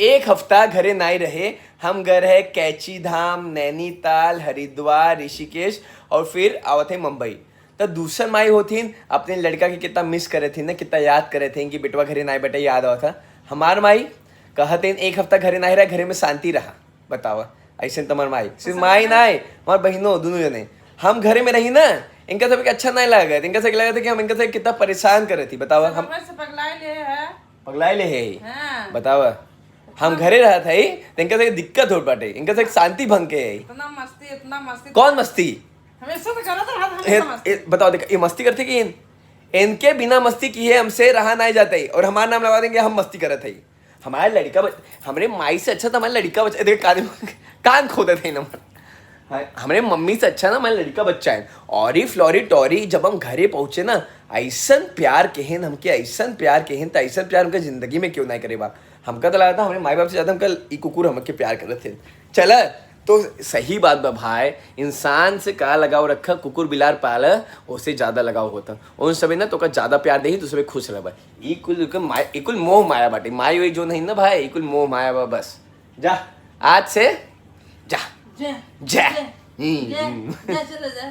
एक हफ्ता घरे नहीं रहे, हम गए रहे कैची धाम, नैनीताल, हरिद्वार, ऋषिकेश और फिर आवत है मुंबई। तो दूसर माई होथिन अपने लड़का के कितना मिस करे थी ना, कितना याद करे थे कि बेटवा घरे नहीं बेटा याद आवा था। हमार माई कहते एक हफ्ता घरे नहीं रहा, घरे में शांति रहा। बतावा ऐसे तुम्हार माई, सिर्फ माई नहीं हमार बहनों दोनों जने हम घरे में रही ना, इनका सब अच्छा नहीं लगा, इनका सब लगा था कि हम इनका से कितना परेशान करे थी। बतावा हम पगलाए ले है। बतावा हम घरे रहा था ही तो इनका से दिक्कत हो बाटे, इनका से शांति भंग के है। इतना मस्ती कौन मस्ती? हमेशा तो करत रहा था, हमेशा मस्ती। बताओ देखो ये मस्ती करते कि इनके बिना मस्ती किए हमसे रहा नहीं जाता ही, और हमारा नाम लगा देंगे हम मस्ती करते ही। हमारे लड़का हमारे माई से अच्छा था हमारे लड़का बच्चा। देख कान खोदे थे ना, हमारे मम्मी से अच्छा ना हमारे लड़का बच्चा है। और ही फ्लोरी टोरी जब हम घरे पहुंचे ना, ऐसन प्यार केहन हमके, ऐसन प्यार केहन तो ऐसन प्यार हमके जिंदगी में क्यों नहीं करे बा। हमका तो लगा था हमारे माई बाप से ज्यादा हमका ई कुकुर हमके प्यार कर रहे थे। चला तो सही बात बा भाई, इंसान से का लगाव रखा, कुकुर बिलार पाला उससे ज्यादा लगाव होता। उन सभी ना तो का ज्यादा प्यार दे तो सब खुश रह भाई। ई कुल मोह माया बाटे, माई वही जो नहीं ना भाई, ई कुल मोह माया बा। बस जा आज से जा जा जा जा चलो जा।